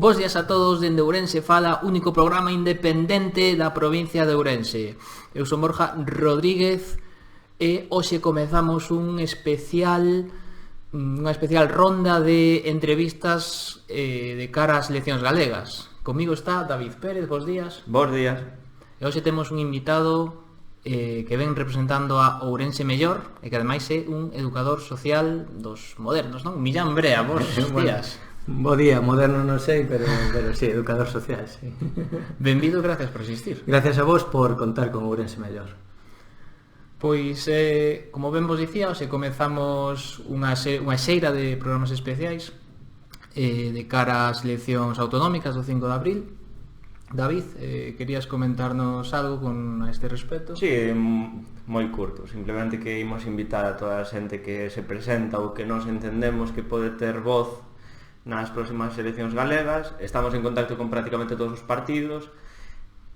Bos días a todos, dende Ourense fala, único programa independente da provincia de Ourense. Eu son Borja Rodríguez e hoxe comezamos unha especial ronda de entrevistas de cara ás eleccións galegas. Comigo está David Pérez, bos días. Bos días. E hoxe temos un invitado que ven representando a Ourense Mellor e que ademais é un educador social dos modernos, non? Millán Brea, bos días. Bo día, moderno non sei, pero sí, educador social, sí. Benvido, gracias por asistir. Gracias a vos por contar con Ourense Mellor. Pois, como ben vos dicía, hoxe comezamos unha xeira de programas especiais de cara ás eleccións autonómicas do 5 de abril. David, querías comentarnos algo con este respecto? Sí, moi curto, simplemente que imos invitar a toda a xente que se presenta ou que nos entendemos que pode ter voz nas próximas eleccións galegas. Estamos en contacto con prácticamente todos os partidos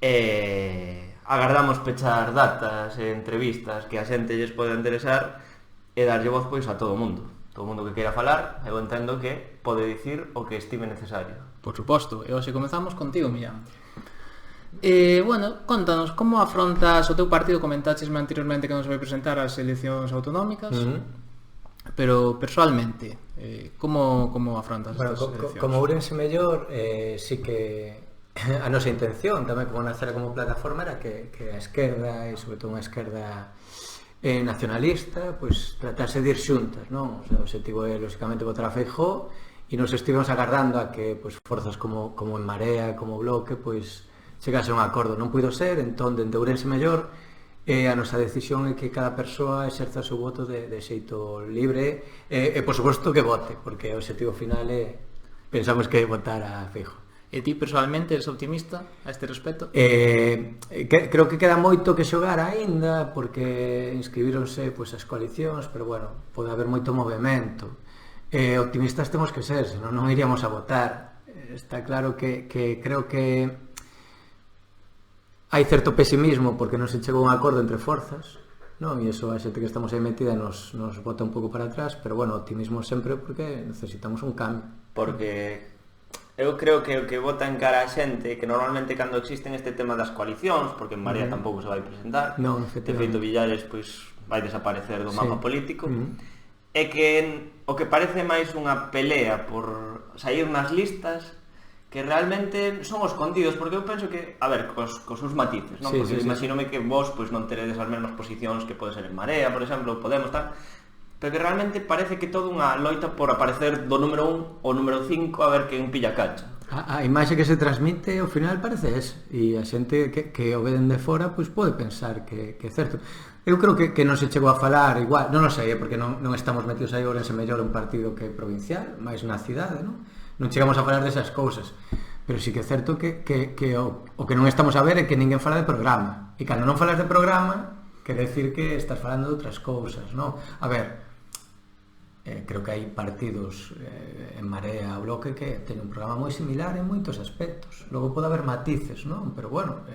e agardamos pechar datas e entrevistas que a xente lles pode interesar e darlle voz pois a todo o mundo que queira falar. Eu entendo que pode dicir o que estime necesario. Por suposto, e hoxe comezamos contigo, Millán. Bueno, contanos, como afrontas o teu partido? Comentáchesme anteriormente que non se vai presentar as eleccións autonómicas. Pero persoalmente, como afrontas estas eleccións? Como Ourense Mellor, sí que a nosa intención tamén como nacer como plataforma era que a esquerda, e sobre todo unha esquerda nacionalista, pois tratase de ir xuntas, non? O sea, o objetivo é, lógicamente, votar a Feijóo, e nos estivemos agardando a que pois, forzas como En Marea, como Bloque, pois chegase a un acordo. Non puido ser, entón, dende Ourense Mellor, a nosa decisión é que cada persoa exerza o seu voto de xeito libre e por suposto que vote, porque o objetivo final é, pensamos que é votar a Feijóo. E ti personalmente eres optimista a este respecto? Creo que queda moito que xogar aínda, porque inscribironse pois, as coalicións, pero bueno, pode haber moito movimento. Optimistas temos que ser, senón non iríamos a votar. Está claro que creo que hai certo pesimismo porque non se chegou a un acordo entre forzas, non? E iso a xente que estamos aí metida nos bota un pouco para atrás, pero bueno, optimismo sempre porque necesitamos un cambio. Porque eu creo que o que vota en cara a xente, que normalmente cando existen este tema das coalicións, porque En Marea tampouco se vai presentar, non, de feito Villares pois vai desaparecer do mapa político, é que o que parece máis unha pelea por sair nas listas que realmente son os escondidos, porque eu penso que, a ver, cos seus matices, non? Porque imagínome que vos pois non teredes as mesmas posicións que pode ser En Marea, por exemplo, Podemos, tal, pero que realmente parece que toda unha loita por aparecer do número 1 ao número 5 a ver quen pilla cacha. A imaxe que se transmite ao final parece esa, e a xente que o ven de fora pois pode pensar que é certo. Eu creo que non se chegou a falar igual, non o sei, porque non estamos metidos aí Ourense Mellor un partido que é provincial, máis na cidade, non chegamos a falar desas cousas, pero sí que é certo que o que non estamos a ver é que ninguén fala de programa, e cando non falas de programa quere decir que estás falando de outras cousas, non? A ver, creo que hai partidos En Marea ou Bloque que teñen un programa moi similar en moitos aspectos, logo pode haber matices, non? Pero bueno,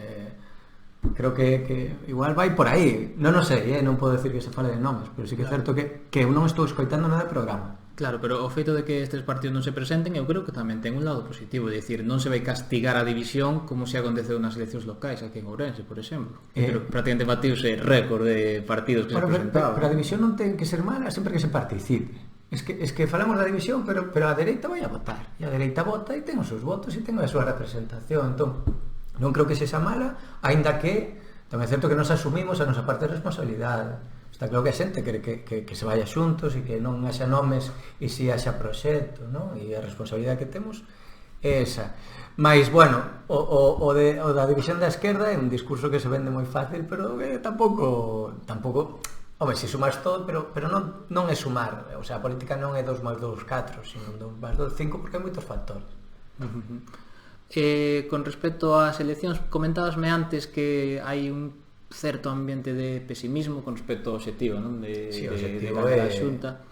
creo que igual vai por aí, non o sei, non podo decir que se fale de nomes, pero sí que é certo que eu non estou escoitando nada de programa. Claro, pero o feito de que estes partidos non se presenten eu creo que tamén ten un lado positivo, é dicir, non se vai castigar a división como se aconteceu nas eleccións locais aquí en Ourense, por exemplo, pero prácticamente batiuse récord de partidos que se presentaban. Pero a división non ten que ser mala sempre que se participe. Es que falamos da división, pero a dereita vai a votar, e a dereita vota e ten os seus votos e ten a súa representación, entón non creo que sexa mala, aínda que tamén é certo que nos asumimos a nosa parte de responsabilidade. Está claro que a xente quere que se vaya xuntos e que non haxa nomes e si haxa proxecto, non? E a responsabilidade que temos é esa. Mais, bueno, o da división da esquerda é un discurso que se vende moi fácil, pero tampouco home, se sumas todo, pero non é sumar. O sea, a política non é 2 máis 2, 4, sino 2 máis 2, 5, porque hai moitos factores. Con respecto ás eleccións, comentabasme antes que hai un certo ambiente de pesimismo con respecto ao objetivo, non? De ganar a Xunta.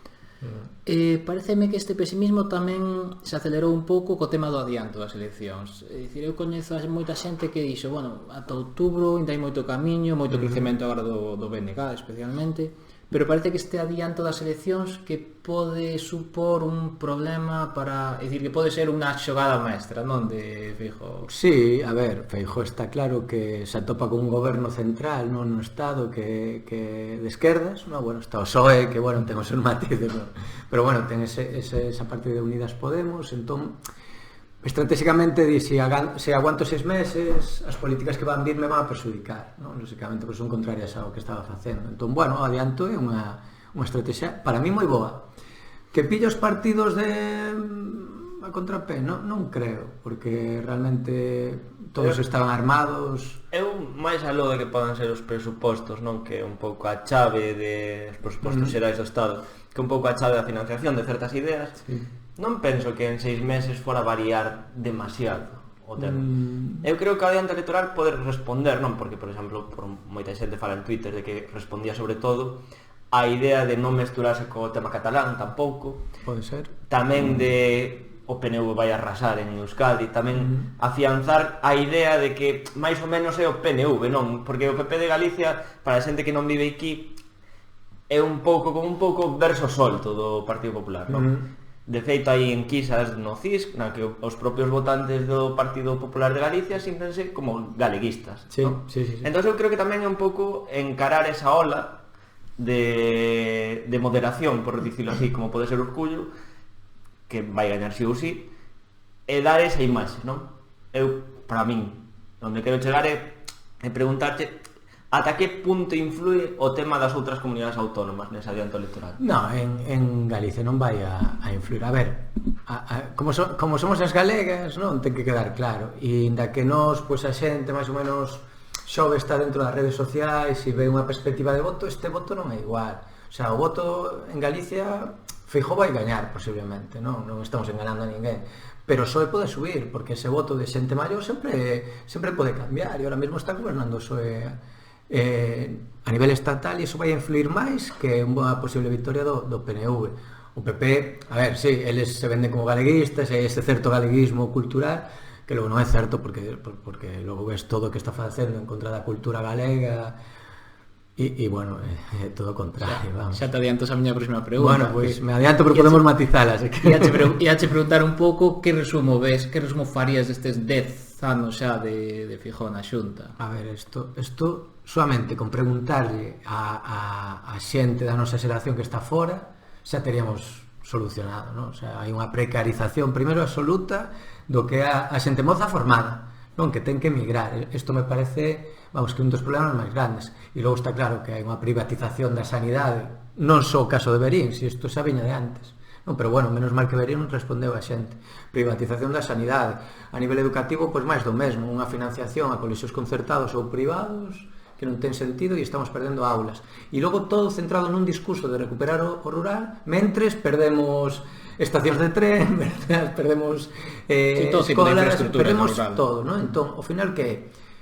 Pareceme que este pesimismo tamén se acelerou un pouco co tema do adianto das eleccións. É dicir, eu coñezo a moita xente que dixo, bueno, ata outubro ainda hai moito camiño, moito crecemento agora do BNG especialmente, pero parece que este adianto das eleccións que pode supor un problema para... É dicir, que pode ser unha xogada maestra, non, de Feijóo? Sí, a ver, Feijóo está claro que se atopa con un goberno central, non, no Estado que de esquerdas, no, bueno, está o PSOE, que, bueno, ten os seus matices, no? Pero, bueno, ten esa parte de Unidas Podemos, entón, estratégicamente, se aguanto 6 meses, as políticas que van vir me van a perjudicar, non? Lógicamente, pois son contrarias ao que estaba facendo. Entón, bueno, o adianto é unha estrategia, para mí, moi boa. Que pilla os partidos de a contrapé, non creo, porque realmente todos estaban armados. Eu máis aló de que podan ser os presupostos, non, que é un pouco a chave dos presupostos xerais do Estado, que é un pouco a chave da financiación de certas ideas. Sí. Non penso que en 6 meses fora variar demasiado o tema. Eu creo que a adianta electoral pode responder, non, porque, por exemplo, por moita xente fala en Twitter de que respondía sobre todo a idea de non mesturarse co tema catalán tampouco. Pode ser. Tamén de o PNV vai arrasar en Euskadi, tamén afianzar a idea de que máis ou menos é o PNV, non? Porque o PP de Galicia, para a xente que non vive aquí, é un pouco como un pouco verso solto do Partido Popular, non? De feito, hai enquisas no CIS na que os propios votantes do Partido Popular de Galicia síntense como galeguistas, sí, non? Sí. Entón eu creo que tamén é un pouco encarar esa ola de moderación, por dicirlo así, como pode ser Urcullo, que vai gañar si ou si, e dar esa imaxe, non? Eu, para min, onde quero chegar é preguntarte ata que punto influe o tema das outras comunidades autónomas nese adianto electoral? No, en Galicia non vai a influir. A ver, como somos as galegas, non ten que quedar claro. E inda que nos, pois a xente máis ou menos xove está dentro das redes sociais e ve unha perspectiva de voto, este voto non é igual. O sea, o voto en Galicia, Feijóo vai gañar posiblemente, non estamos enganando a ninguén. Pero o PSOE pode subir, porque ese voto de xente maior sempre pode cambiar. E ahora mesmo está gobernando o PSOE a nivel estatal, e iso vai a influir máis que unha posible victoria do PNV. O PP, a ver, sí, eles se venden como galeguistas, e ese certo galeguismo cultural que logo non é certo, porque logo ves todo o que está facendo en contra da cultura galega e bueno, é todo o contrario, vamos. Xa te adiantas a miña próxima pregunta. Bueno, pois me adianto, pero podemos matizalas. Iache preguntar un pouco que resumo farías destes 10 anos xa de Feijóo na Xunta. A ver, isto solamente con preguntarlle a xente da nosa xeración que está fora xa teríamos solucionado, non? O sea, hai unha precarización primeiro absoluta do que é a xente moza formada, non, que ten que emigrar. Isto me parece, vamos, que un dos problemas máis grandes. E logo está claro que hai unha privatización da sanidade, non só o caso de Verín, se isto xa viña de antes. Non, pero bueno, menos mal que Verín respondeu a xente. Privatización da sanidade. A nivel educativo, pois máis do mesmo, unha financiación a colexios concertados ou privados que non ten sentido e estamos perdendo aulas. E logo todo centrado nun discurso de recuperar o rural, mentres perdemos estacións de tren, perdemos escolas, perdemos todo, non? Entón, ao final que é?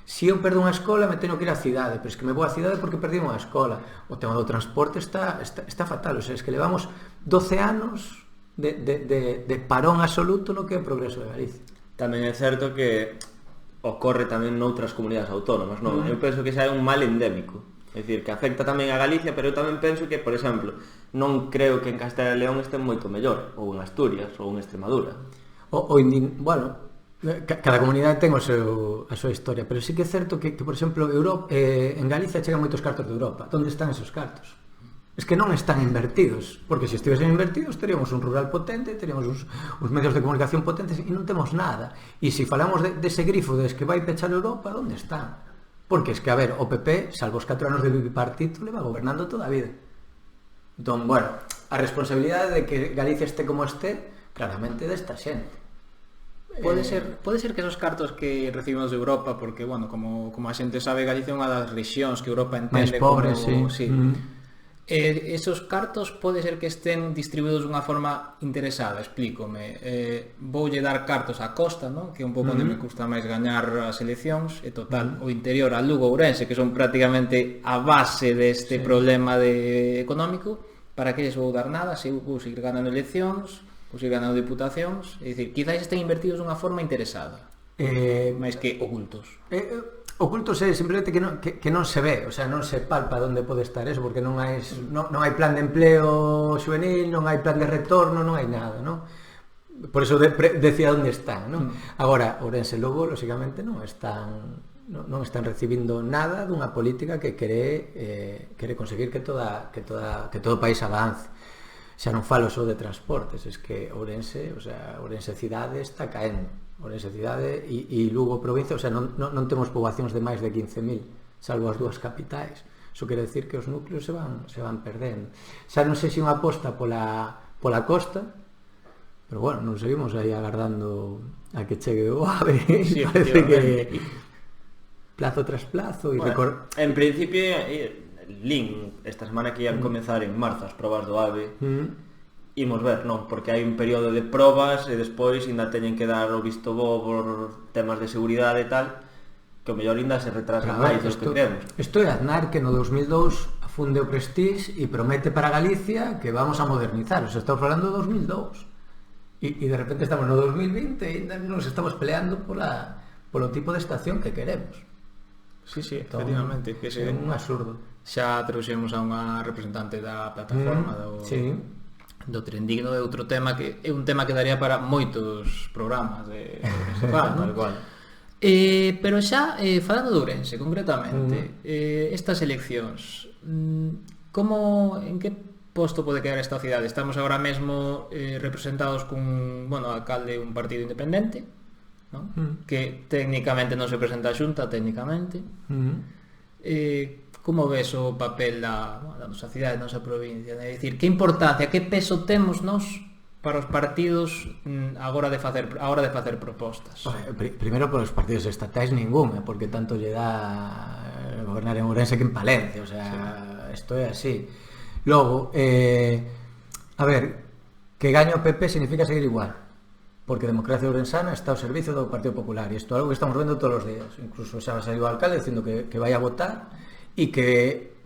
Se eu perdo unha escola, me teño que ir á cidade, pero é que me vou á cidade porque perdí unha escola. O tema do transporte está fatal, o sea, é que levamos 12 anos de parón absoluto no que é o progreso de Galicia. Tamén é certo que ocorre tamén noutras comunidades autónomas, non? Eu penso que xa é un mal endémico, é dicir, que afecta tamén a Galicia, pero eu tamén penso que, por exemplo, non creo que en Castela e León estén moito mellor, ou en Asturias, ou en Extremadura. Bueno, cada comunidade ten a súa historia, pero sí que é certo que por exemplo, en Galicia chegan moitos cartos de Europa. Onde están esos cartos? Es que non están invertidos, porque se estivesen invertidos teríamos un rural potente, teríamos uns medios de comunicación potentes e non temos nada. E se falamos dese grifo des que vai pechar Europa, onde están? Porque es que, a ver, o PP, salvo os 4 anos de bipartito, leva gobernando toda a vida. Entón, bueno, a responsabilidade de que Galicia este como este, claramente desta xente. Pode ser que esos cartos que recibimos de Europa, porque, bueno, como a xente sabe, Galicia é unha das rexións que Europa entende máis pobre, como... sí. Esos cartos pode ser que estén distribuídos dunha forma interesada, explícome. Voulle dar cartos á costa, non? Que é un pouco onde me custa máis gañar as eleccións, e total, o interior, a Lugo, Ourense, que son prácticamente a base deste problema económico, para que lles vou dar nada, se vou seguir ganando eleccións, vou seguir ganando diputacións, é dicir, quizáis estén invertidos dunha forma interesada. máis que ocultos. Ocultos é simplemente que non se ve, o sea, non se palpa onde pode estar eso, porque non hai plan de empleo juvenil, non hai plan de retorno, non hai nada, non? Por eso decía onde están, non? Agora, Ourense e Lugo, lógicamente, non están recibindo nada dunha política que quere conseguir que todo o país avance. Xa non falo só de transportes, es que Ourense cidade está caendo. Ourense cidade e Lugo provincia, o sea, non temos poboacións de máis de 15.000, salvo as dúas capitais. Iso quere decir que os núcleos se van perdendo. Xa non sei se unha aposta pola costa, pero bueno, non seguimos aí agardando a que chegue o AVE. Sí, parece que plazo tras plazo e en principio lin esta semana que ian comezar en marzo as probas do AVE. Imos ver, non, porque hai un período de probas e despois ainda teñen que dar o visto bo por temas de seguridade e tal, que o mellor ainda se retrasa máis dos que creemos. Isto é Aznar que no 2002 afunde o Prestige e promete para Galicia que vamos a modernizar, o sea, estamos falando do 2002 e de repente estamos no 2020 e ainda nos estamos peleando polo tipo de estación que queremos. Sí, efectivamente, que é un absurdo. Xa trouxemos a unha representante da plataforma do Tren Digno, é outro tema que é un tema que daría para moitos programas de tal cual. Pero xa falando de Ourense concretamente, estas eleccións, en que posto pode quedar esta cidade? Estamos agora mesmo representados cun, alcalde un partido independente, ¿no? Que técnicamente non se presenta a Xunta, técnicamente. Como ves o papel da nosa cidade, da nosa provincia? É dicir, que importancia, que peso temos nós para os partidos agora de facer propostas? Primeiro, para os partidos estatais ningún, porque tanto lle dá gobernar en Ourense que en Palencia, o sea, isto é así. Logo, a ver, que gañe o PP significa seguir igual, porque a democracia ourensana está ao servicio do Partido Popular, e isto é algo que estamos vendo todos os días. Incluso xa saiu o alcalde dicindo que vai a votar e que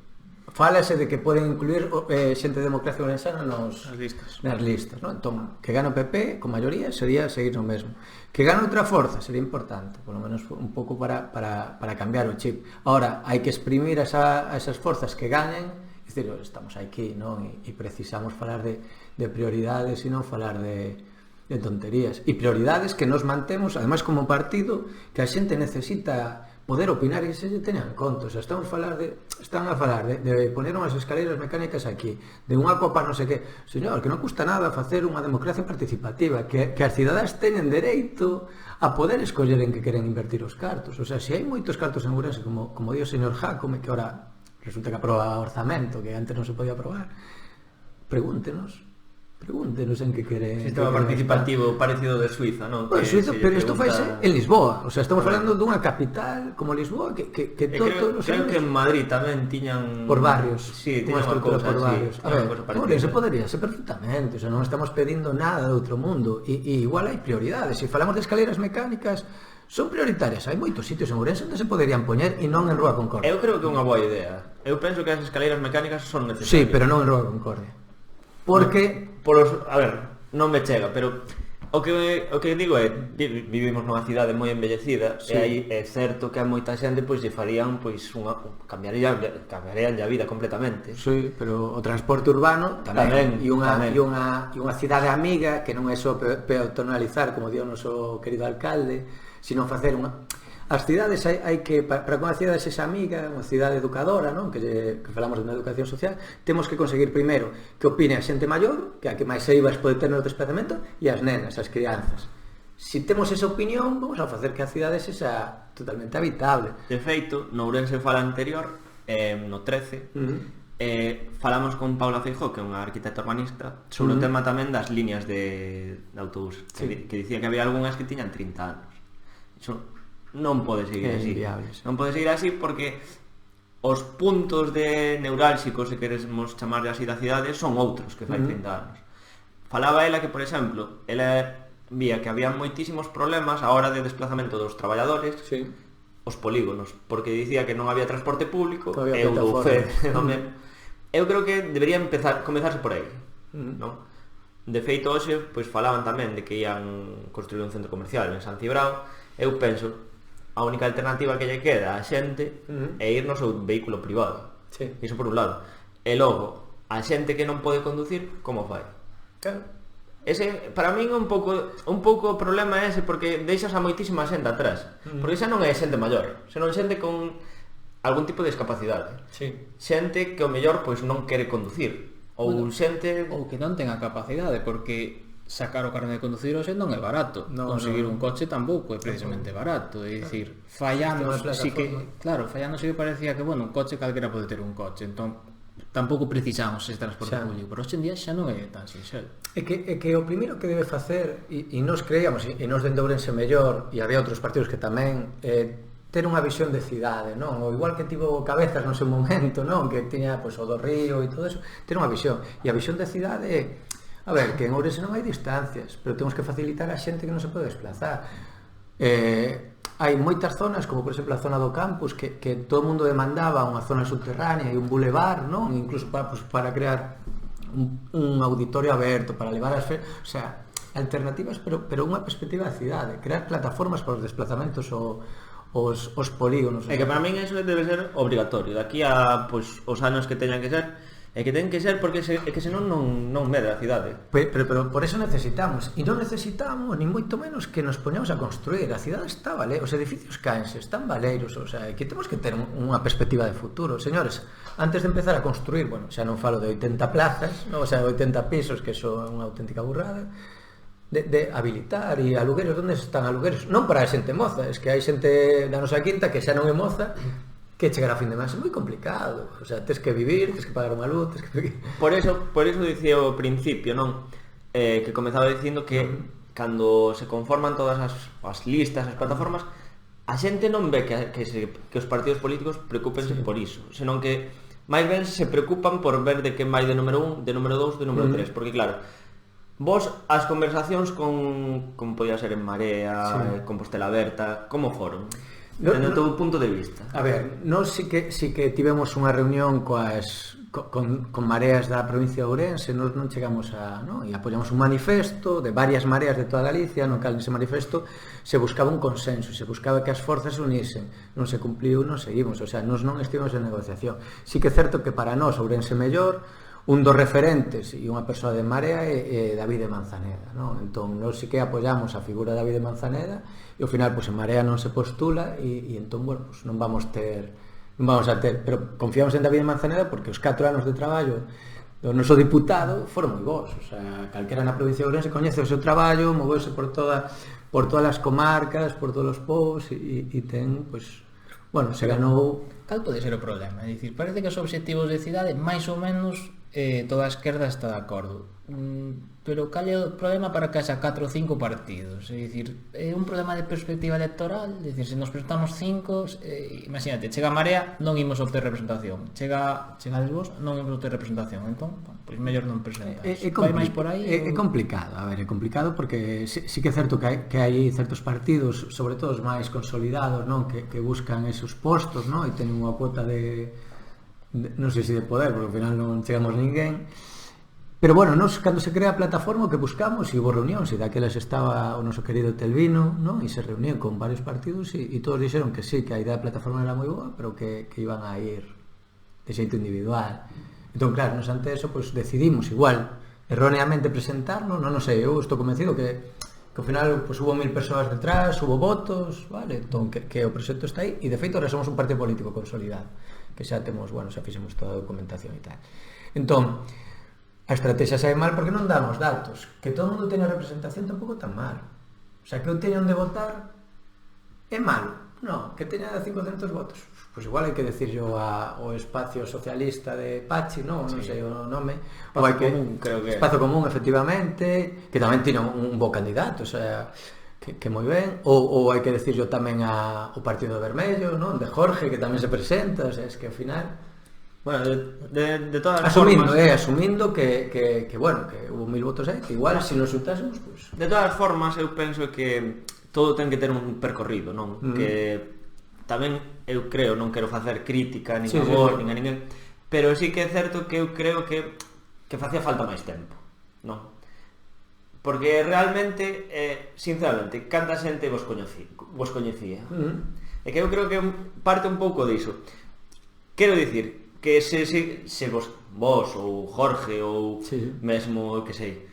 fálase de que poden incluir xente de democracia ourensana nas listas, non? Entón, que gane o PP con maioría sería seguir o mesmo. Que gane outra forza sería importante, polo menos un pouco para cambiar o chip. Ahora, hai que exprimir a esas forzas que ganen, é dicir, estamos aquí, non? E precisamos falar de prioridades e non falar de tonterías. E prioridades que nos mantemos, ademais como partido, que a xente necesita poder opinar e se teñan conto. O sea, están a falar de poner unhas escaleiras mecánicas aquí, de un aquapar non sei que. Señor, que non custa nada facer unha democracia participativa, que as cidadáns teñen dereito a poder escoller en que queren invertir os cartos. O sea, se hai moitos cartos en Ourense, como di o señor Jacome, que ahora resulta que aproba orzamento, que antes non se podía aprobar, pregúntenos en que quere. Sistema participativo parecido de Suiza, non? Bueno, Suiza, pero isto faise en Lisboa, o sea, estamos falando dunha capital como Lisboa que creo que en Madrid tamén tiñan por barrios, sí, unha estructura por barrios. Sí, a ver, se podería ser perfectamente, o sea, non estamos pedindo nada de outro mundo e igual hai prioridades. Se falamos de escaleiras mecánicas, son prioritarias. Hai moitos sitios en Ourense onde se poderían poñer e non en Rúa Concordia. Eu creo que é unha boa idea. Eu penso que as escaleiras mecánicas son necesarias. Sí, pero non en Rúa Concordia. Porque a ver, non me chega, pero o que digo é, vivimos nunha cidade moi envellecida, sí. E aí é certo que a moita xente pois lle farían cambiarían a vida completamente. Sí, pero o transporte urbano tamén. E unha cidade amiga que non é só peatonalizar, como dio o noso querido alcalde, sino facer as cidades hai que, para que unha cidade sexa amiga, unha cidade educadora, non? Que falamos de unha educación social, temos que conseguir primeiro que opine a xente maior, que a que máis eivas pode ter no desplazamento, e as nenas, as crianzas. Se temos esa opinión, vamos a facer que a cidade sexa totalmente habitable. De feito, no Ourense Fala anterior, no 13, falamos con Paula Feijó, que é unha arquitecta urbanista, sobre o tema tamén das líneas de autobús, que dicía que había algunhas que tiñan 30 anos. Iso non pode seguir así. Non pode seguir así porque os puntos de neurálxicos, se queremos chamarle así da cidade, son outros que fai 30 anos. Falaba ela que, por exemplo, ela vía que había moitísimos problemas a hora de desplazamento dos traballadores, sí. Os polígonos, porque dicía que non había transporte público, eu creo que debería comezarse por aí, non? De feito, hoxe, pois falaban tamén de que ian construir un centro comercial en San Cibrao, eu penso, a única alternativa que lle queda a xente é ir no seu vehículo privado. Sí. Iso por un lado. E logo, a xente que non pode conducir, como fai? Claro. Ese, para min, un pouco o problema é ese, porque deixas a moitísima xente atrás. Porque xa non é xente maior, senón xente con algún tipo de discapacidade. Sí. Xente que o mellor pois non quere conducir. Ou xente... Ou que non ten a capacidade, porque sacar o carné de conducir hoxe non é barato. Conseguir un coche tampouco é precisamente barato. É dicir, fallando, sí que, claro, fallando sí que parecía que, bueno, un coche calquera pode ter un coche, entón tampouco precisamos ese transporte público, pero hoxe en día xa non é tan sinxelo. É que o primeiro que debe facer, e nos creíamos, e nos dende Ourense mellor, e había outros partidos que tamén, ter unha visión de cidade, non? O igual que tivo Cabezas no seu momento, non? Que tiña pois, o do Río e todo eso, ter unha visión. E a visión de cidade é, a ver, que en Ourense non hai distancias, pero temos que facilitar a xente que non se pode desplazar. Hai moitas zonas, como por exemplo a zona do campus, que todo o mundo demandaba unha zona subterránea e un bulevar, non? Incluso para crear un auditorio aberto, para levar as o sea, alternativas, pero unha perspectiva da cidade, crear plataformas para os desplazamentos os polígonos. É que para min eso debe ser obligatorio. Daqui a pois, os anos que teñan que ser, é que ten que ser porque é que senón non medra a cidade. Pero por eso necesitamos, e non necesitamos ni moito menos que nos poñamos a construir. A cidade está os edificios caense, están valeiros, o sea, que temos que ter unha perspectiva de futuro. Señores, antes de empezar a construir, bueno, xa non falo de 80 plazas, non, o sea, 80 pisos, que eso é unha auténtica burrada, de habilitar e alugueros. Onde están alugueros? Non para a xente moza, es que hai xente da nosa quinta que xa non é moza, que chegar a fin de mes é moi complicado. O sea, tens que vivir, tens que pagar unha luz, tens que... Por eso dicía ao principio, non? Que comezaba dicindo que cando se conforman todas as listas, as plataformas, a xente non ve que os partidos políticos preocúpense por iso, senón que máis ben se preocupan por ver de que vai de número 1, de número 2, de número 3, porque claro, vos as conversacións como podía ser en Marea, Compostela Aberta, como foron? Dende o teu punto de vista. A ver, nós sí que tivemos unha reunión con mareas da provincia de Ourense, nós non chegamos e apoiamos un manifesto de varias mareas de toda Galicia, no cal nese manifesto se buscaba un consenso, se buscaba que as forzas se unisen, non se cumpliu, non seguimos, o sea, nós non estivemos en negociación. Sí que é certo que para nós Ourense mellor, un dos referentes e unha persoa de Marea é David Manzaneda, non? Entón, nós sí que apoiamos a figura de David Manzaneda e ao final, pois, en Marea non se postula e entón, bueno, pois, non vamos a ter, pero confiamos en David Manzaneda porque os 4 anos de traballo do noso diputado foron moi bons, o sea, calquera na provincia de Ourense coñece o seu traballo, moveuse por todas as comarcas, por todos os povos e ten, pois, bueno, se ganou. Cal pode ser o problema? É dicir, parece que os obxectivos de cidade máis ou menos toda a esquerda está de acordo, pero cal é o problema para que haxa 4 ou 5 partidos? É dicir, é un problema de perspectiva electoral, é dicir, se nos presentamos 5, imagínate, chega a Marea, non imos obter representación, chega vos, non imos obter representación, entón, pois mellor non presentas. Vai máis por aí? É complicado, a ver, é complicado porque sí que é certo que hai certos partidos, sobre todo os máis consolidados, non, que buscan esos postos, non, e teñen unha cuota de non sei se de poder, porque ao final non chegamos ninguén. Pero bueno, nos cando se crea a plataforma, o que buscamos, e hubo reunións, e daquelas estaba o noso querido Telvino, non? E se reunían con varios partidos e todos dixeron que sí, que a idea da plataforma era moi boa, pero que iban a ir de xeito individual. Entón, claro, nos ante eso, pues, decidimos igual erróneamente presentarnos, non sei, eu estou convencido que ao final pues, hubo 1000 persoas detrás, hubo votos, vale? Entón, que o proxecto está aí, e de feito ahora somos un partido político consolidado, que xa temos, bueno, xa fixemos toda a documentación e tal. Entón, a estrategia sae mal porque non damos datos. Que todo o mundo teña representación tampouco tan mal. O sea, que eu teña onde votar é malo. Non, que teña 500 votos. Pois igual hai que decir yo ao espacio socialista de Pachi, non sei o nome. Espazo común, creo que Espazo común, efectivamente, que tamén tiña un bo candidato, o sea, que moi ben, ou hai que decir yo tamén ao Partido Vermello, non? De Jorge, que tamén se presenta, o sea, es que ao final, bueno, de todas asumindo, formas, asumindo que bueno, que hubo 1000 votos aí, que igual se nos juntásemos, pues... De todas formas, eu penso que todo ten que ter un percorrido, non? Que tamén eu creo, non quero facer crítica nin a vos, nin a ninguén, pero sí que é certo que eu creo que facía falta máis tempo, non? Porque realmente, sinceramente, canta xente vos coñecía. E que eu creo que parte un pouco diso. Quero dicir que se vos ou Jorge ou mesmo, que sei,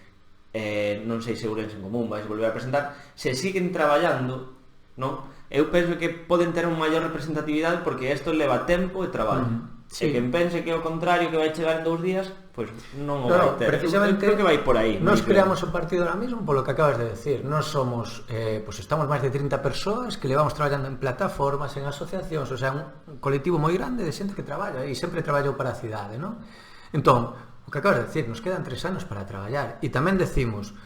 non sei se Ourense en Común vais volver a presentar, se siguen traballando, non? Eu penso que poden ter unha maior representatividade porque isto leva tempo e traballo. E quen pense que é o contrario, que vai chegar en 2 días, pois non o vai ter. Precisamente, creo que vai por aí. Nos creamos o partido ahora mismo polo que acabas de decir. Nos somos, pues estamos máis de 30 persoas que levamos traballando en plataformas, en asociacións, o sea, un colectivo moi grande de xente que traballa e sempre traballou para a cidade, non? Entón, o que acabas de decir, nos quedan 3 anos para traballar e tamén decimos,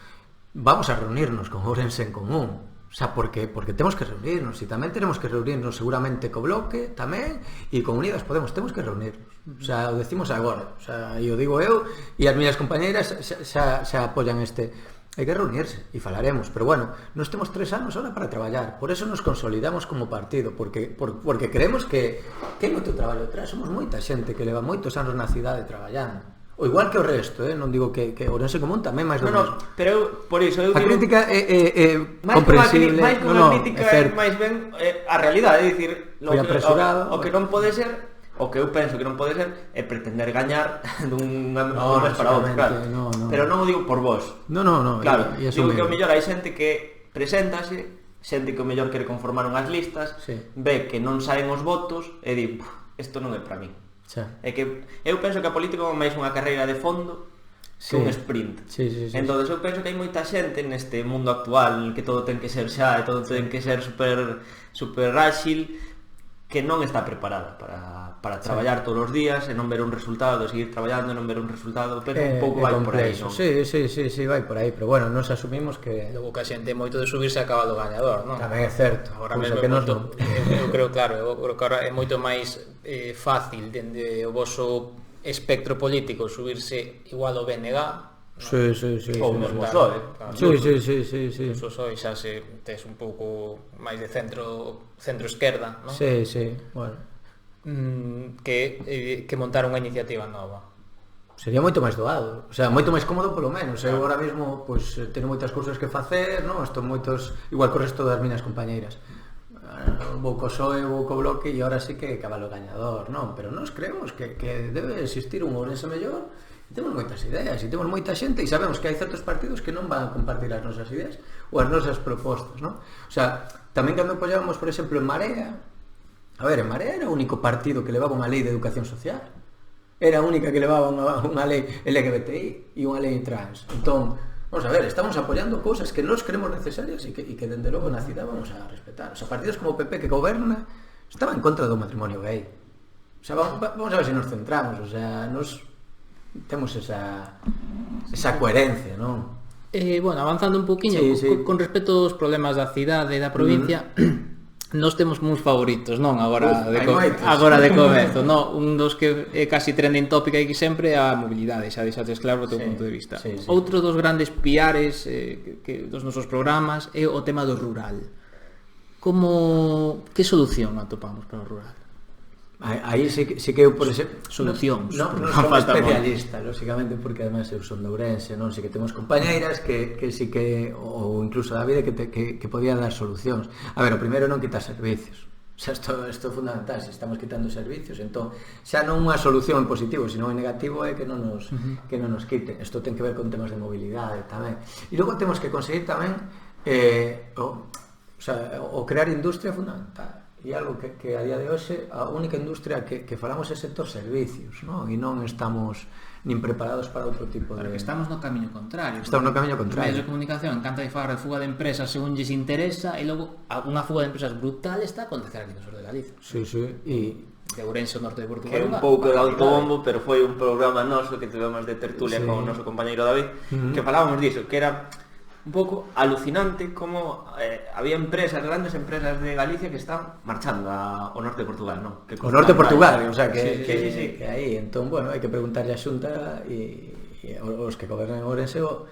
vamos a reunirnos con Ourense en Común. O sea, porque temos que reunirnos e tamén tenemos que reunirnos seguramente co Bloque tamén e con Unidas Podemos, temos que reunirnos. O sea, o decimos agora, o sea, e o digo eu e as miñas compañeiras xa apoian este. Hai que reunirse e falaremos, pero bueno, nos temos 3 anos ahora para traballar, por eso nos consolidamos como partido, porque creemos que hai moito traballo atrás, somos moita xente que leva moitos anos na cidade traballando. O igual que o resto, non digo que Ourense Común tamén máis do mesmo. Pero eu, por iso, eu digo... A crítica é comprensible. Máis que unha crítica é máis ben a realidade, é dicir, o que non pode ser, o que eu penso que non pode ser, é pretender gañar dun mes para outro, claro. Pero non o digo por vos. No. Claro, digo que o mellor hai xente que preséntase, xente que o mellor quere conformar unhas listas, ve que non saen os votos e di, isto non é para min. É que eu penso que a política é máis unha carreira de fondo que un sprint. Entón eu penso que hai moita xente neste mundo actual que todo ten que ser xa e todo ten que ser super áxil, que non está preparada para traballar todos os días e non ver un resultado, seguir traballando e non ver un resultado, pero un pouco vai por aí, non? Sí, vai por aí, pero bueno, nos asumimos que... Logo que a xente moito de subirse a cabalo gañador, non? Tamén é certo. Agora mesmo que moito, eu creo, claro, eu creo que agora é moito máis fácil dende o voso espectro político subirse igual ao BNG. Sí. Ou mesmo PSOE. Sí. O PSOE xa se tes un pouco máis de centro-esquerda, non? Sí, bueno. Que montar unha iniciativa nova. Sería moito máis doado, o sea, moito máis cómodo polo menos. Eu agora mesmo, pois, teño moitas cousas que facer, non? Estou moitos, igual co resto das miñas compañeiras. Vou co PSOE, vou co Bloque e agora sí que cabalo gañador, non? Pero nós creemos que debe existir un Ourense mellor. Temos moitas ideas e temos moita xente e sabemos que hai certos partidos que non van a compartir as nosas ideas ou as nosas propostas, non? O sea, tamén cando apoyábamos, por exemplo, en Marea, en Marea era o único partido que levaba unha lei de educación social, era a única que levaba unha lei LGBTI e unha lei trans. Entón, vamos a ver, estamos apoyando cousas que nós creemos necesarias e que dende logo na cidade vamos a respetar. O sea, partidos como o PP que goberna estaban en contra do matrimonio gay. O sea, vamos a ver se nos centramos, o sea, nos temos esa coherencia, non? Bueno, avanzando un poquinho con respecto aos problemas da cidade e da provincia, nós temos uns favoritos, non? Agora de comezo, non? Un dos que é casi trending topic aquí sempre é a mobilidade, xa deixates claro o teu punto de vista. Outro dos grandes piares dos nosos programas é o tema do rural. Que solución atopamos para o rural? Aí sí que eu, por exemplo, solucións. Non son especialista, lógicamente, porque además eu son de Ourense, non? Si que temos compañeiras que sí que, ou incluso David, que podía dar solucións. A ver, o primeiro non quitar servicios. O sea, isto é fundamental, se estamos quitando servicios, entón, xa non unha solución en positivo, sino en negativo é que non nos quiten. Isto ten que ver con temas de mobilidade tamén. E logo temos que conseguir tamén o crear industria fundamental. E algo que a día de hoxe a única industria que falamos é sector servicios, non? E non estamos nin preparados para outro tipo de... Porque estamos no camiño contrario. Estamos no camiño contrario. Os medios de comunicación encanta de falar de fuga de empresas según lles interesa e logo unha fuga de empresas brutal está a acontecer aquí no sur de Galicia. Sí, e de Ourense, o norte de Portugal. Que é un pouco de autobombo, pero foi un programa noso que tivemos de tertulia con o noso compañeiro David, que falábamos diso, que era un pouco alucinante como había grandes empresas de Galicia que están marchando ao norte de Portugal, non? O norte de Portugal, o sea, que aí, entón, bueno, hai que preguntarlle a Xunta e os que gobernan Ourense o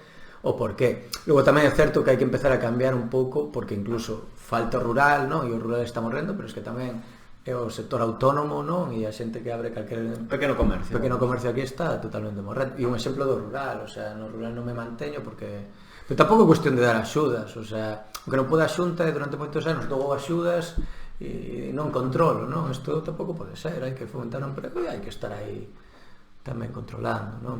por qué. Logo tamén é certo que hai que empezar a cambiar un pouco, porque incluso falta o rural, non? E o rural está morrendo, pero es que tamén é o sector autónomo, non? E a xente que abre calquer pequeno comercio aquí está totalmente morrendo. E un exemplo do rural, o sea, no rural non me manteño porque Pero tampouco é cuestión de dar axudas, o sea, o que non pode a Xunta durante moitos anos dou axudas e non controlo, non? Isto tampouco pode ser, hai que fomentar o emprego e hai que estar aí tamén controlando, non?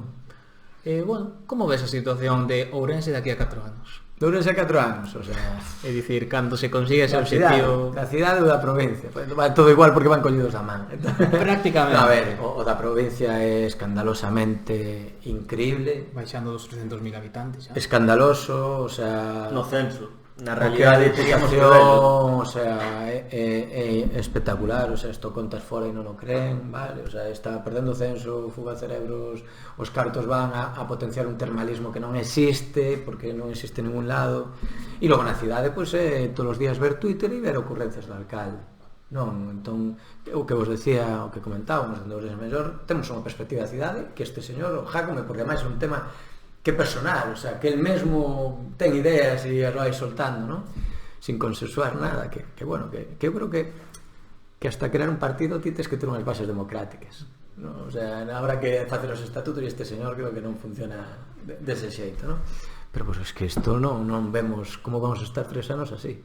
Bueno, como ves a situación de Ourense de aquí a 4 anos? De Ourense a 4 anos, o sea... É dicir, cando se consigue ese Da cidade, objetivo... da cidade ou da provincia, vai todo igual porque van collidos da man. Prácticamente. No, a ver, o da provincia é escandalosamente increíble, Baixando dos 300.000 habitantes xa. escandaloso, o sea... No censo. Na Porque realidade a teríamos que situación, verlo. o sea, é espectacular, o sea, esto contas fora e non o creen, vale, o sea, está perdendo censo, fuga de cerebros, os cartos van a potenciar un termalismo que non existe, porque non existe en ningún lado, e logo na cidade, pois, todos os días ver Twitter e ver ocurrencias do alcalde, non? Entón, o que vos decía, o que comentábamos, en Ourense Mellor, temos unha perspectiva da cidade, que este señor, o Jácome, porque ademais é un tema que personal, o sea, que el mesmo ten ideas e as vai soltando, ¿no? Sin consensuar nada, que bueno, que eu creo que hasta crear un partido ti tes que ter unhas bases democráticas, ¿no? O sea, habrá que facer os estatutos e este señor creo que non funciona dese xeito, ¿no? Pero pues es que isto non vemos como vamos a estar 3 anos así.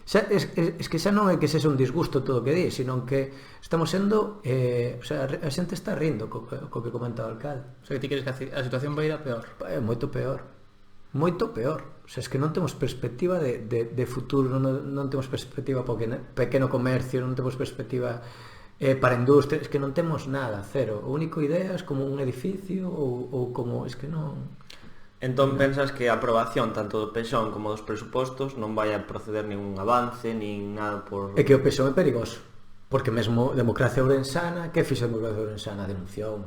Xa, es que xa non é que sexa un disgusto todo o que di, sino que estamos sendo o sea, a xente está rindo co que comenta o alcalde. O sea, que ti queres que a situación vai ir a peor? É moito peor, moito peor. O sea, es que non temos perspectiva de futuro, non temos perspectiva para pequeno comercio, non temos perspectiva para a industria, es que non temos nada, cero. O único idea é como un edificio ou como, es que non... Entón pensas que a aprobación tanto do PSOE como dos presupostos non vai a proceder ningún avance, nin nada por... É que o PSOE é perigoso, porque mesmo Democracia Ourensana, que fixo a Democracia Ourensana? Denunciou.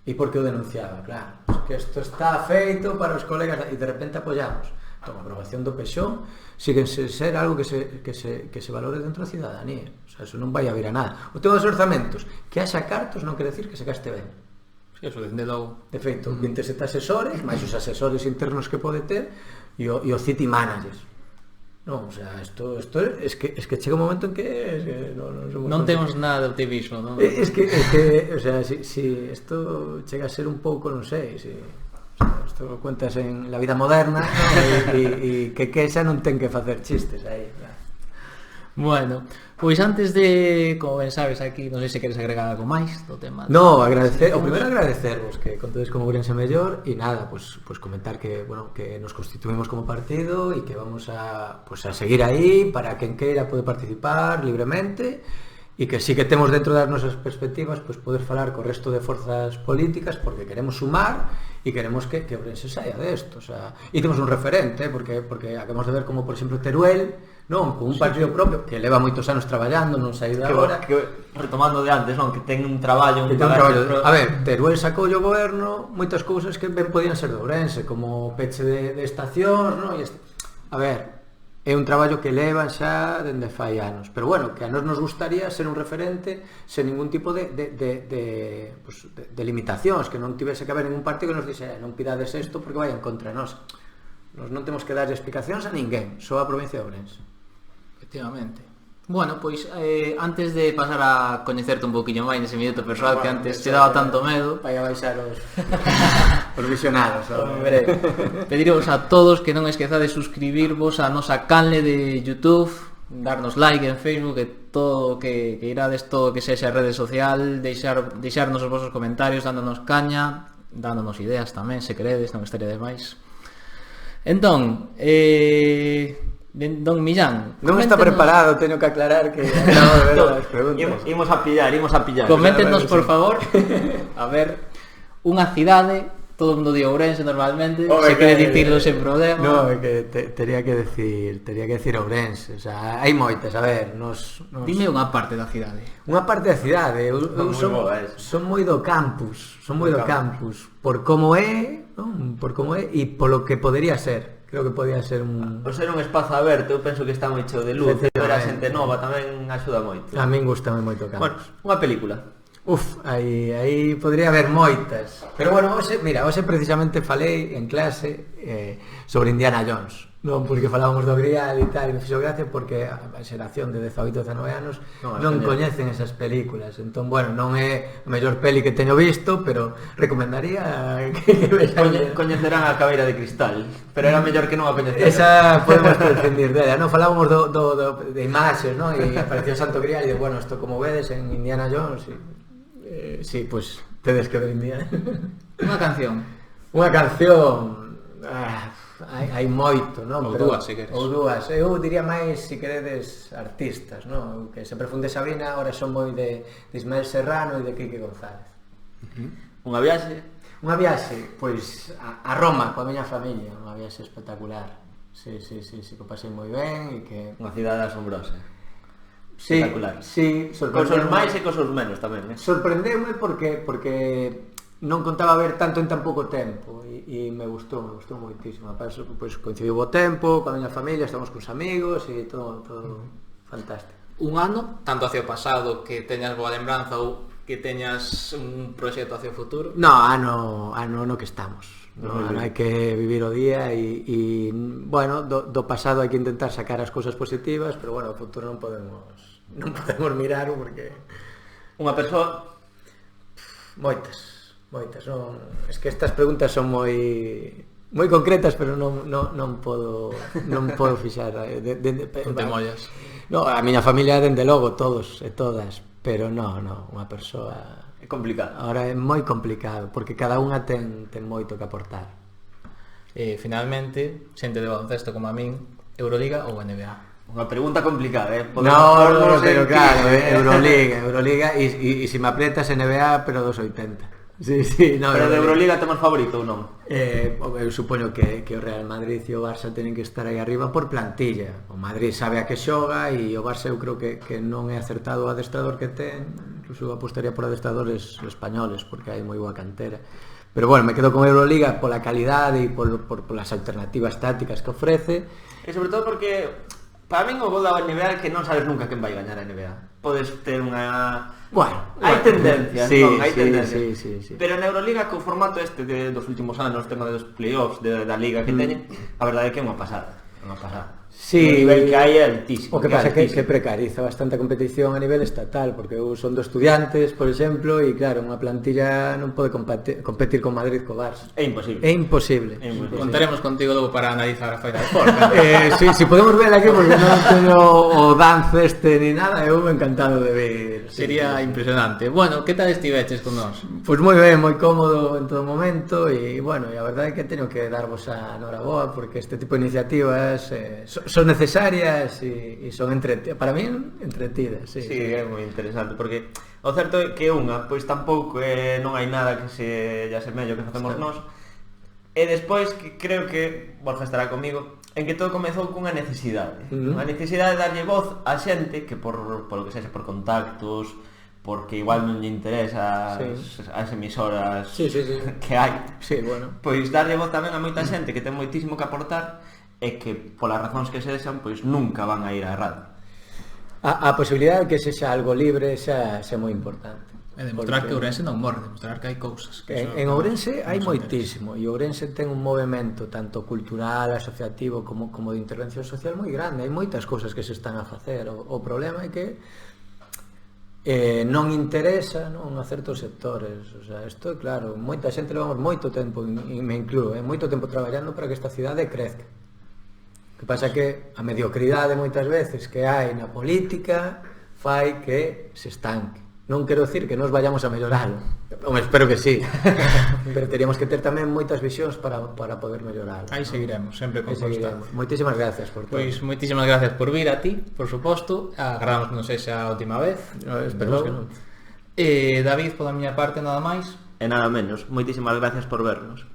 E por que o denunciaba? Claro, que isto está feito para os colegas e de repente apoyamos. Entón, a aprobación do PSOE sigue ser algo que se valore dentro da cidadanía. O sea, eso non vai a vir a nada. O tema dos orzamentos, que haxa cartos non quere decir que se gaste ben. Sí, eso, dende logo. De feito, 27 asesores, máis os asesores internos que pode ter e o city managers. Non, o sea, isto es que chega un momento en que non temos nada de optimismo, non? Es que, o sea, si isto chega a ser un pouco, non sei, si isto lo cuentas en la vida moderna, ¿no? e que xa non ten que facer chistes aí, claro. Bueno, pois antes de, como ben sabes aquí, non sei se queres agregar algo máis do tema. No, agradecer, o primeiro agradecervos que contedes como Ourense Mellor e nada, pues comentar que, bueno, que nos constituimos como partido e que vamos a seguir aí para quen queira poder participar libremente e que sí que temos dentro das nosas perspectivas pues poder falar co resto de forzas políticas porque queremos sumar e queremos que Ourense saia desto, o sea, e temos un referente porque acabamos de ver como, por exemplo, Teruel, non, con un partido propio que leva moitos anos traballando, non saiu de agora, que retomando de antes, non, que ten un traballo, a ver, Teruel sacou o goberno moitas cousas que ben podían ser de Ourense, como peche de estacións, non? A ver, é un traballo que levan xa dende fai anos, pero bueno, que a nos gustaría ser un referente sen ningún tipo de limitacións, que non tivese que haber ningún partido que nos dixe non pidades isto porque vai en contra de nós. Nos non temos que dar explicacións a ninguén, só a provincia de Ourense. Efectivamente. Bueno, pois antes de pasar a coñecerte un poquinho máis nese minuto personal que antes te daba tanto medo, Vai a baixar os visionados, hombre, pediros a todos que non esquezades suscribirvos a nosa canle de YouTube, darnos like en Facebook e todo que irades, todo que sexa redes social, deixarnos os vosos comentarios, dándonos caña, dándonos ideas tamén, se queredes, non estaría demais. Entón, Don Millán, non está preparado, teño que aclarar que acabo de ver as preguntas. Imos a pillar. Coméntenos, por favor, a ver, unha cidade, todo o mundo di Ourense normalmente, se quere dicirlo sen problema. No, é que tería que decir Ourense, o sea, hai moitas, a ver, Dime unha parte da cidade. Unha parte da cidade, eu son moi do campus, por como é, non? Por como é e polo que podería ser. Creo que podía ser Por ser un espazo aberto, eu penso que está moi cheo de luz, e ver a xente nova tamén axuda moito. A min gustame moito o campus. Bueno, unha película. Aí podría haber moitas. Pero bueno, hoxe precisamente falei en clase sobre Indiana Jones. Non, porque falábamos do Grial e tal, e me fixo gracia porque a xeración de 18 19 anos non coñecen esas películas. Entón, bueno, non é a mellor peli que teño visto, pero recomendaría que vexan. Coñecerán a Cabeira de Cristal, pero era mellor que non a coñeceran. Esa podemos prescindir dela, non? Falábamos de imaxes, non? E apareció Santo Grial e de, bueno, isto como vedes en Indiana Jones, sí, pues tedes que ver Indiana. Unha canción. Unha canción... hai moito, non? Ou dúas, se queres. Ou dúas. Eu diría máis, se queredes, artistas, non? Que sempre fun de Sabina, ahora son moi de Ismael Serrano e de Quique González. Unha viaxe? Unha viaxe, pois, a Roma, coa miña familia, unha viaxe espectacular. Sí, que o pasei moi ben e que... Unha cidade asombrosa. Sí, espectacular. Sí, cos máis e cos menos tamén, Sorprendeume porque non contaba ver tanto en tan pouco tempo e me gustou moitísimo. Paso, pois, coincidiu o tempo, coa miña familia, estamos cos amigos e todo fantástico. Un ano, tanto hacia o pasado que teñas boa lembranza ou que teñas un proxecto hacia o futuro? No, ano no que estamos. Hai que vivir o día e bueno, do pasado hai que intentar sacar as cousas positivas, pero bueno, o futuro non podemos mirar porque... Unha persoa? Moitas, non, es que estas preguntas son moi concretas, pero non podo fixar non te mollas. No, a miña familia dende logo, todos e todas, pero non, unha persoa é complicado. Ahora é moi complicado, porque cada unha ten moito que aportar. Finalmente, xente de baloncesto como a min, Euroliga ou NBA? Unha pregunta complicada, No, pero claro, Euroliga e se me apretas NBA, pero dos 80. Sí, no, pero de Euroliga temos favorito ou non? Eu supoño que o Real Madrid e o Barça tenen que estar aí arriba por plantilla. O Madrid sabe a que xoga e o Barça eu creo que non é acertado o adestrador que ten. Incluso apostaría por adestradores españoles porque hai moi boa cantera. Pero bueno, me quedo con Euroliga pola calidade e por las alternativas tácticas que ofrece. E sobre todo porque para min o gol da NBA é que non sabes nunca quen vai gañar a NBA. Podes ter unha... Bueno, hai tendencias, non? Hai tendencias. Sí. Pero na Euroliga, co formato dos últimos anos, tema dos playoffs, da liga que teñen, a verdade é que é unha pasada. Sí, o nivel que hai é altísimo. O que pasa é que precariza bastante a competición a nivel estatal, porque eu son do Estudiantes, por exemplo, e claro, unha plantilla non pode competir con Madrid co Barça. É imposible. É imposible. Contaremos contigo logo para analizar a Final Four. Si podemos ver aquí, porque non teño o dance ni nada, eu encantado de ver. Sería impresionante. Bueno, que tal estiveches con nós? Pois moi ben, moi cómodo en todo momento e, bueno, a verdade é que teño que darvos a noraboa porque este tipo de iniciativas son necesarias e son para min entretidas. Sí, é moi interesante porque o certo é que pois tampouco non hai nada que se lle asemello que facemos nós. E despois que creo que Borja estará comigo en que todo comezou cunha necesidade. Unha necesidade de darlle voz a xente que polo que sexa por contactos, porque igual non lle interesa as emisoras que hai. Sí, bueno. Pois darlle voz tamén a moita xente que ten moitísimo que aportar e que polas razóns que sexan, pois nunca van a ir á radio. A posibilidade de que sexa algo libre xa é moi importante. É demostrar que Ourense non morre, demostrar que hai cousas. En Ourense hai moitísimo, e Ourense ten un movemento tanto cultural, asociativo, como de intervención social moi grande. Hai moitas cousas que se están a facer. O problema é que non interesa, non, a certos sectores. O sea, isto é claro, moita xente levamos moito tempo, e me incluo, moito tempo traballando para que esta cidade crezca. O que pasa que a mediocridade moitas veces que hai na política fai que se estanque. Non quero dicir que nos vayamos a melloralo. Espero que sí. Pero teríamos que ter tamén moitas visións para poder melloralo. Aí seguiremos, sempre con constancia. Moitísimas gracias por todo. Pois moitísimas gracias por vir a ti, por suposto. Agardamos que non sexa a última vez. Esperamos que non. David, pola miña parte, nada máis. E nada menos. Moitísimas gracias por vernos.